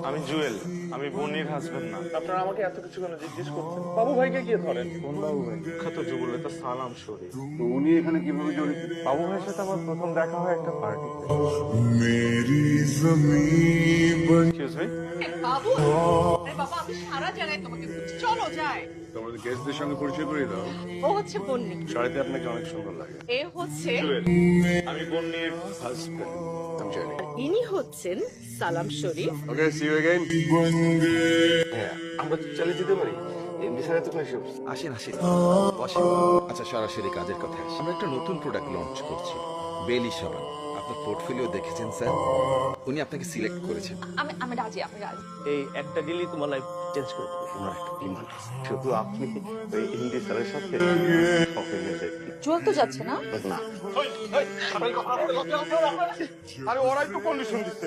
আমি জুয়েল, আমি বনির হাজবেন্ড না। আপনারা আমাকে এত কিছু কেন জিজ্ঞেস করছেন? বাবু ভাইকে গিয়ে ধরেন। কোন বাবু ভাই? বিখ্যাত যুবল নেতা সালাম শরীফ। তো উনি এখানে কিভাবে জড়িত? বাবু ভাইয়ের সাথে আমার প্রথম দেখা হয় একটা পার্টিতে। Excuse me. বাবু, আরে বাবা, আমি সারা জায়গায় তোমাকে খুঁজছি, চলো যাই। তোমাদের গেস্টদের সঙ্গে পরিচয় করিয়ে দাও। ও হচ্ছে বন্নি, শাড়িতে আপনাকে অনেক সুন্দর লাগে। এ হচ্ছে জুয়েল, আমি বন্নির হাজবেন্ড। আমি জানি। ইনি হচ্ছেন সালাম শরীফ। ওকে, সি ইউ अगेन। হ্যাঁ, আমরা চালিয়ে যেতে পারি। এমনি স্যার তো ক্লাস আসেন আসেন বসেন। আচ্ছা, সরাসরি কাজের কথা আসি। আমরা একটা নতুন প্রোডাক্ট লঞ্চ করছি, বেলি সাবান। আপনার পোর্টফোলিও দেখেছেন স্যার, উনি আপনাকে সিলেক্ট করেছেন। আমি রাজি, আমি রাজি। এই একটা ডিলই তোমার লাইফ চেঞ্জ করে দেবে। ওনার একটা ডিমান্ড আছে, শুধু আপনি ওই হিন্দি স্যারের সাথে শপিং এ যেতে। জুয়েল তো যাচ্ছে না? না, আরে ওরাই তো কন্ডিশন দিচ্ছে।